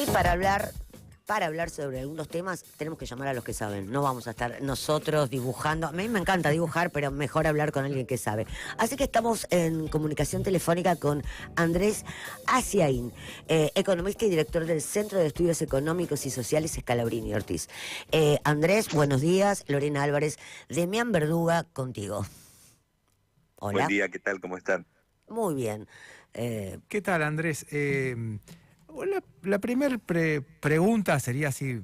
Y para hablar sobre algunos temas, tenemos que llamar a los que saben. No vamos a estar nosotros dibujando. A mí me encanta dibujar, pero mejor hablar con alguien que sabe. Así que estamos en comunicación telefónica con Andrés Asiaín, economista y director del Centro de Estudios Económicos y Sociales Scalabrini Ortiz. Andrés, buenos días. Lorena Álvarez, Demián Verduga, contigo. Buen Hola. día, ¿qué tal? ¿Cómo están? Muy bien. ¿Qué tal, Andrés? La primera pregunta sería así,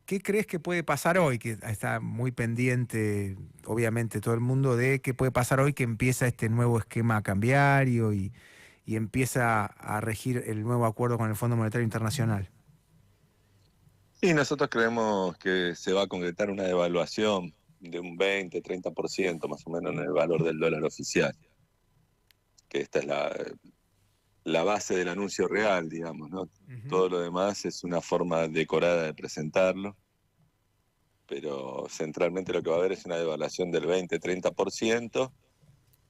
¿qué crees que puede pasar hoy? Que está muy pendiente, obviamente, todo el mundo de qué puede pasar hoy que empieza este nuevo esquema cambiario y empieza a regir el nuevo acuerdo con el Fondo Monetario Internacional. Y nosotros creemos que se va a concretar una devaluación de un 20-30% más o menos en el valor del dólar oficial, que esta es la base del anuncio real, digamos, ¿no? Todo lo demás es una forma decorada de presentarlo, pero centralmente lo que va a haber es una devaluación del 20-30%,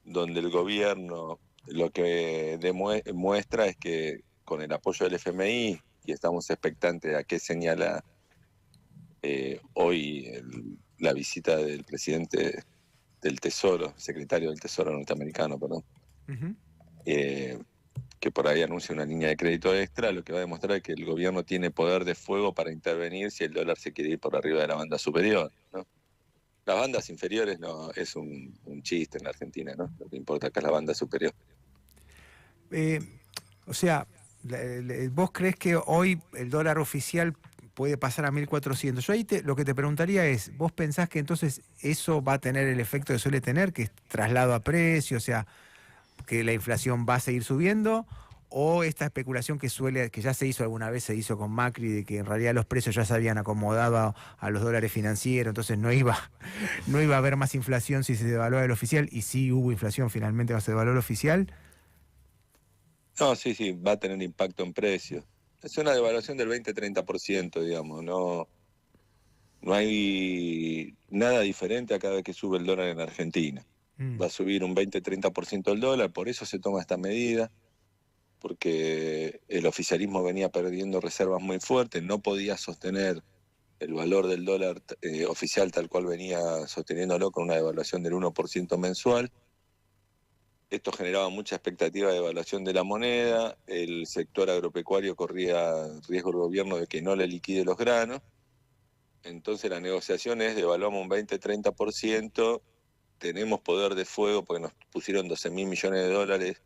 donde el gobierno lo que muestra es que con el apoyo del FMI, y estamos expectantes a qué señala hoy la visita del presidente del Tesoro, secretario del Tesoro norteamericano, perdón, Ujú. que por ahí anuncia una línea de crédito extra, lo que va a demostrar es que el gobierno tiene poder de fuego para intervenir si el dólar se quiere ir por arriba de la banda superior, ¿no? Las bandas inferiores no es un chiste en la Argentina, ¿no? Lo que importa acá es la banda superior. Eh, o sea, ¿vos crees que hoy el dólar oficial puede pasar a 1.400? Yo ahí lo que te preguntaría es, ¿vos pensás que entonces eso va a tener el efecto que suele tener, que es traslado a precio, o sea, que la inflación va a seguir subiendo? ¿O esta especulación que ya se hizo alguna vez, se hizo con Macri, de que en realidad los precios ya se habían acomodado a los dólares financieros, entonces no iba a haber más inflación si se devaluaba el oficial, y sí hubo inflación finalmente cuando se devaluó el oficial? No, sí, va a tener impacto en precios. Es una devaluación del 20-30%, digamos, no hay nada diferente a cada vez que sube el dólar en Argentina. Va a subir un 20-30% el dólar, por eso se toma esta medida, porque el oficialismo venía perdiendo reservas muy fuertes, no podía sostener el valor del dólar oficial tal cual venía sosteniéndolo con una devaluación del 1% mensual. Esto generaba mucha expectativa de devaluación de la moneda, el sector agropecuario corría riesgo el gobierno de que no le liquide los granos. Entonces la negociación es devaluamos un 20-30%, tenemos poder de fuego porque nos pusieron 12.000 millones de dólares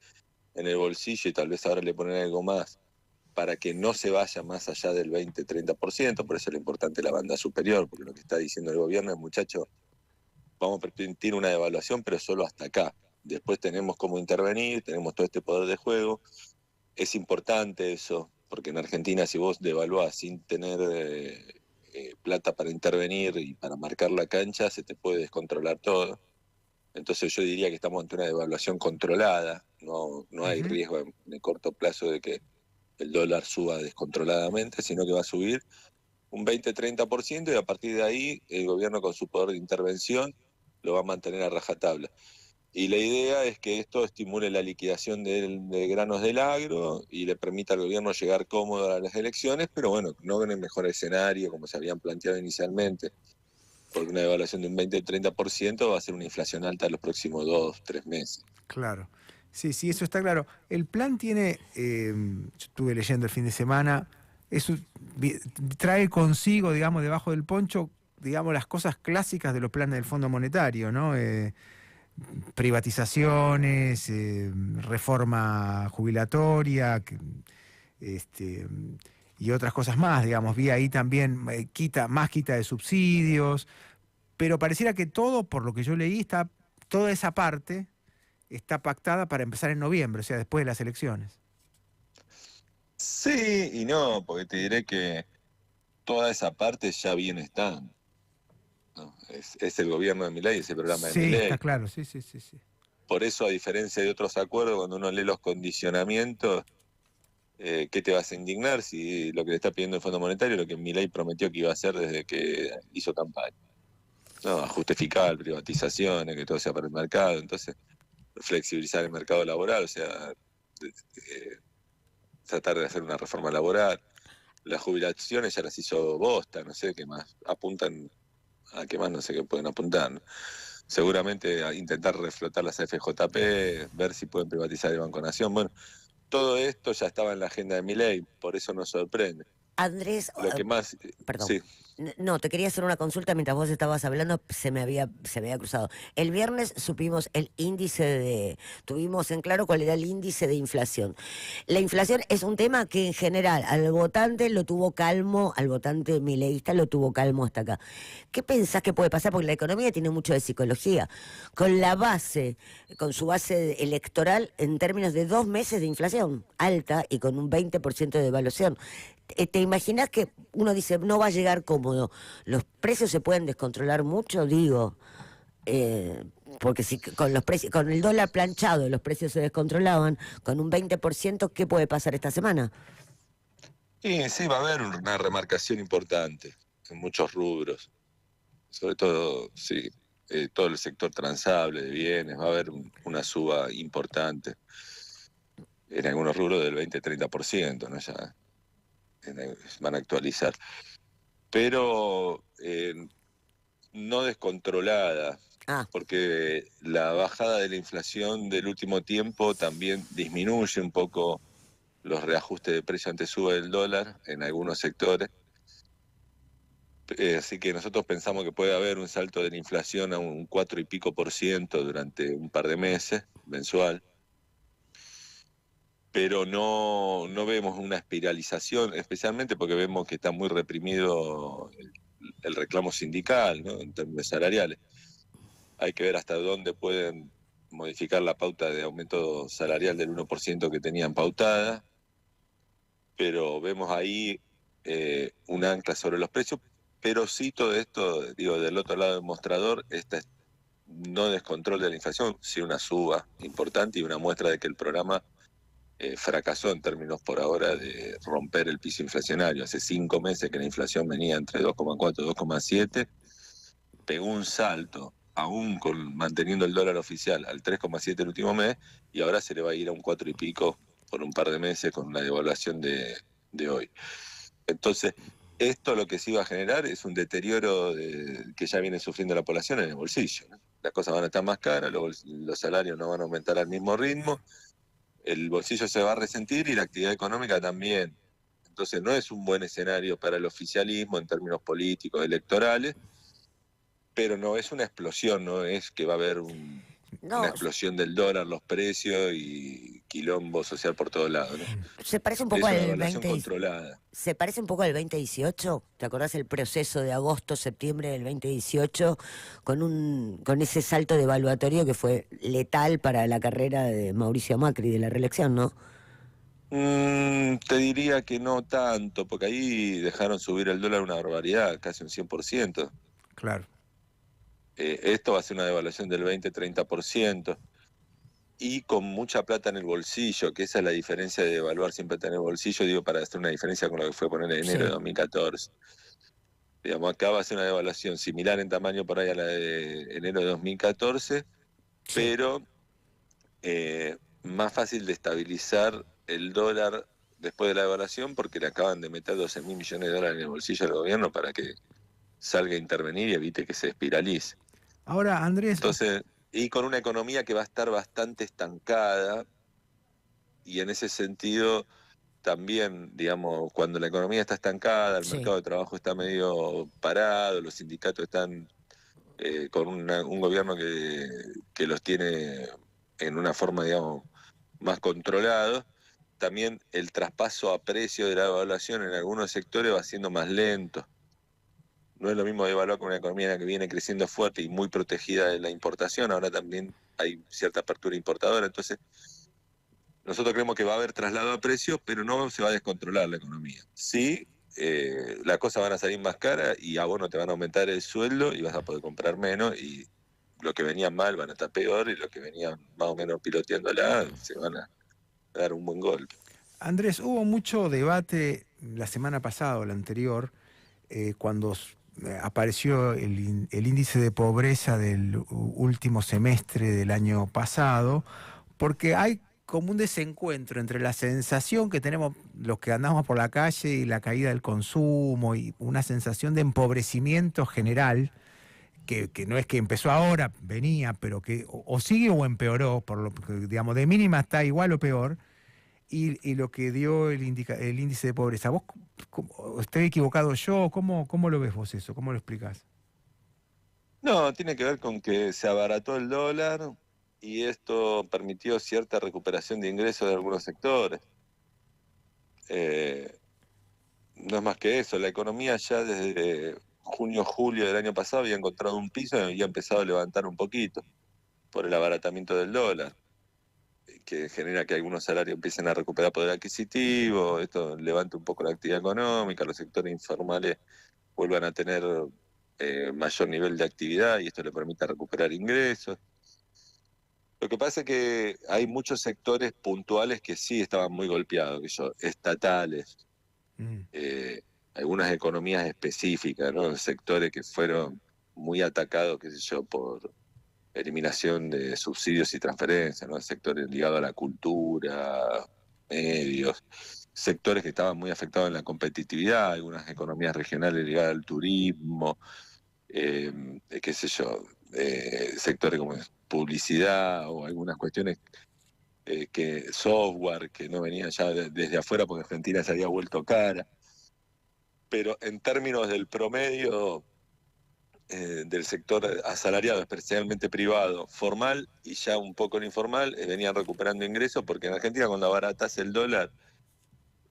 en el bolsillo y tal vez ahora le ponen algo más para que no se vaya más allá del 20-30%, por eso es lo importante la banda superior, porque lo que está diciendo el gobierno es, muchachos, vamos a permitir una devaluación, pero solo hasta acá. Después tenemos cómo intervenir, tenemos todo este poder de juego. Es importante eso, porque en Argentina si vos devaluás sin tener plata para intervenir y para marcar la cancha, se te puede descontrolar todo. Entonces yo diría que estamos ante una devaluación controlada, no hay Ujú. riesgo en el corto plazo de que el dólar suba descontroladamente, sino que va a subir un 20-30% y a partir de ahí el gobierno con su poder de intervención lo va a mantener a rajatabla. Y la idea es que esto estimule la liquidación de granos del agro y le permita al gobierno llegar cómodo a las elecciones, pero bueno, no en el mejor escenario como se habían planteado inicialmente, porque una devaluación de un 20-30% va a ser una inflación alta en los próximos 2-3 meses. Claro. Sí, sí, eso está claro. El plan tiene, yo estuve leyendo el fin de semana, eso trae consigo, digamos, debajo del poncho, digamos, las cosas clásicas de los planes del Fondo Monetario, ¿no? Privatizaciones, reforma jubilatoria, este, y otras cosas más, digamos. Vi ahí también quita de subsidios, pero pareciera que todo, por lo que yo leí, toda esa parte está pactada para empezar en noviembre, o sea, después de las elecciones. Sí y no, porque te diré que toda esa parte ya bien está, ¿no? Es el gobierno de Milei, es el programa de Sí, está Milei. claro, sí, sí, sí, sí. Por eso, a diferencia de otros acuerdos, cuando uno lee los condicionamientos, ¿qué te vas a indignar si lo que le está pidiendo el Fondo Monetario es lo que Milei prometió que iba a hacer desde que hizo campaña? No, ajuste fiscal, privatizaciones, que todo sea para el mercado, entonces flexibilizar el mercado laboral, o sea, tratar de hacer una reforma laboral. las jubilaciones ya las hizo bosta, no sé qué más, apuntan a qué más, no sé qué pueden apuntar, ¿no? Seguramente a intentar reflotar las FJP, ver si pueden privatizar el Banco Nación. Bueno, todo esto ya estaba en la agenda de Milei, por eso nos sorprende. Andrés, Lo que más, perdón. sí, No, te quería hacer una consulta mientras vos estabas hablando, se me había cruzado. El viernes supimos el tuvimos en claro cuál era el índice de inflación. La inflación es un tema que en general al votante lo tuvo calmo, al votante mileísta lo tuvo calmo hasta acá. ¿Qué pensás que puede pasar? Porque la economía tiene mucho de psicología. Con su base electoral en términos de 2 meses de inflación alta y con un 20% de devaluación. ¿Te imaginas que uno dice no va a llegar cómodo? ¿Los precios se pueden descontrolar mucho? Digo, porque si con los precios, con el dólar planchado los precios se descontrolaban, con un 20%, ¿qué puede pasar esta semana? y sí, va a haber una remarcación importante en muchos rubros, sobre todo, sí, todo el sector transable de bienes, va a haber una suba importante en algunos rubros del 20-30%, ¿no? Ya van a actualizar. Pero no descontrolada, Ah, porque la bajada de la inflación del último tiempo también disminuye un poco los reajustes de precio ante sube del dólar en algunos sectores. Así que nosotros pensamos que puede haber un salto de la inflación a un 4 y pico% durante un par de meses mensual, pero no vemos una espiralización, especialmente porque vemos que está muy reprimido el reclamo sindical, ¿no? En términos salariales. Hay que ver hasta dónde pueden modificar la pauta de aumento salarial del 1% que tenían pautada, pero vemos ahí un ancla sobre los precios, pero sí todo esto, digo, del otro lado del mostrador, este no descontrol de la inflación, sí una suba importante y una muestra de que el programa fracasó en términos por ahora de romper el piso inflacionario. Hace 5 meses que la inflación venía entre 2,4 y 2,7, pegó un salto, aún manteniendo el dólar oficial al 3,7 el último mes, y ahora se le va a ir a un 4 y pico por un par de meses con la devaluación de hoy. Entonces, esto lo que sí va a generar es un deterioro que ya viene sufriendo la población en el bolsillo, ¿no? Las cosas van a estar más caras, los salarios no van a aumentar al mismo ritmo, el bolsillo se va a resentir y la actividad económica también. Entonces no es un buen escenario para el oficialismo en términos políticos, electorales, pero no es una explosión, no es que va a haber una no, explosión del dólar, los precios y quilombo social por todos lados, ¿no? se parece un poco Es una al devaluación controlada. Se parece un poco al 2018. ¿Te acordás el proceso de agosto, septiembre del 2018 con ese salto devaluatorio que fue letal para la carrera de Mauricio Macri de la reelección, ¿no? Te diría que no tanto, porque ahí dejaron subir el dólar una barbaridad, casi un 100%. Claro. Esto va a ser una devaluación del 20-30%. Y con mucha plata en el bolsillo, que esa es la diferencia de evaluar siempre tener bolsillo, digo, para hacer una diferencia con lo que fue poner en enero de Sí. 2014. Digamos, acá va a ser una devaluación similar en tamaño por ahí a la de enero de 2014, Sí. pero más fácil de estabilizar el dólar después de la devaluación, porque le acaban de meter 12.000 millones de dólares en el bolsillo al gobierno para que salga a intervenir y evite que se espiralice. Ahora, Andrés, Entonces, y con una economía que va a estar bastante estancada, y en ese sentido también, digamos, cuando la economía está estancada, el Sí. mercado de trabajo está medio parado, los sindicatos están con un gobierno que los tiene en una forma, digamos, más controlado, también el traspaso a precio de la devaluación en algunos sectores va siendo más lento. No es lo mismo devaluar con una economía que viene creciendo fuerte y muy protegida de la importación, ahora también hay cierta apertura importadora, entonces nosotros creemos que va a haber traslado a precios, pero no se va a descontrolar la economía. Sí, las cosas van a salir más caras y a vos no te van a aumentar el sueldo y vas a poder comprar menos, y lo que venían mal van a estar peor y los que venían más o menos piloteándola se van a dar un buen golpe. Andrés, hubo mucho debate la semana pasada o la anterior, cuando apareció el índice de pobreza del último semestre del año pasado, porque hay como un desencuentro entre la sensación que tenemos los que andamos por la calle y la caída del consumo y una sensación de empobrecimiento general, que no es que empezó ahora, venía, pero que o sigue o empeoró, por lo que, digamos, de mínima está igual o peor, y lo que dio el índice de pobreza. ¿Vos estoy equivocado yo? ¿Cómo lo ves vos eso? ¿Cómo lo explicás? No, tiene que ver con que se abarató el dólar y esto permitió cierta recuperación de ingresos de algunos sectores. Eh, no es más que eso, la economía ya desde junio, julio del año pasado había encontrado un piso y había empezado a levantar un poquito por el abaratamiento del dólar, que genera que algunos salarios empiecen a recuperar poder adquisitivo, esto levanta un poco la actividad económica, los sectores informales vuelvan a tener mayor nivel de actividad y esto le permite recuperar ingresos. Lo que pasa es que hay muchos sectores puntuales que sí estaban muy golpeados, que son estatales, Mm. algunas economías específicas, ¿no? Sectores que fueron muy atacados, qué sé yo, por eliminación de subsidios y transferencias, ¿no? Sectores ligados a la cultura, medios, sectores que estaban muy afectados en la competitividad, algunas economías regionales ligadas al turismo, qué sé yo, sectores como publicidad o algunas cuestiones que software que no venían ya desde afuera porque Argentina se había vuelto cara. Pero en términos del promedio del sector asalariado, especialmente privado, formal y ya un poco el informal, venían recuperando ingresos porque en Argentina cuando abaratas el dólar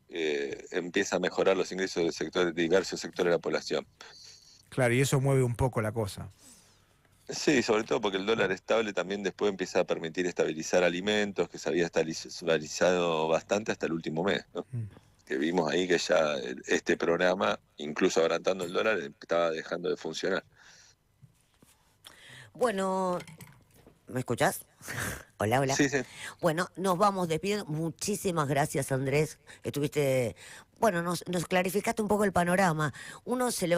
empieza a mejorar los ingresos de diversos sectores de la población. Claro, y eso mueve un poco la cosa. Sí, sobre todo porque el dólar estable también después empieza a permitir estabilizar alimentos, que se había estabilizado bastante hasta el último mes, ¿no? Mm. Que vimos ahí que ya este programa, incluso abaratando el dólar, estaba dejando de funcionar. Bueno, ¿me escuchás? Hola, hola. Sí, sí. Bueno, nos vamos despidiendo. Muchísimas gracias, Andrés. Estuviste, bueno, nos clarificaste un poco el panorama. Nosotros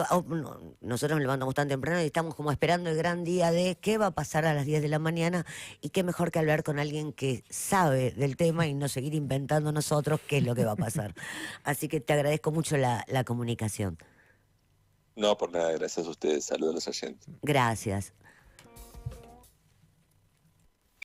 nos levantamos tan temprano y estamos como esperando el gran día de qué va a pasar a las 10 de la mañana y qué mejor que hablar con alguien que sabe del tema y no seguir inventando nosotros qué es lo que va a pasar. Así que te agradezco mucho la comunicación. No, por nada, gracias a ustedes. Saludos a los oyentes. Gracias.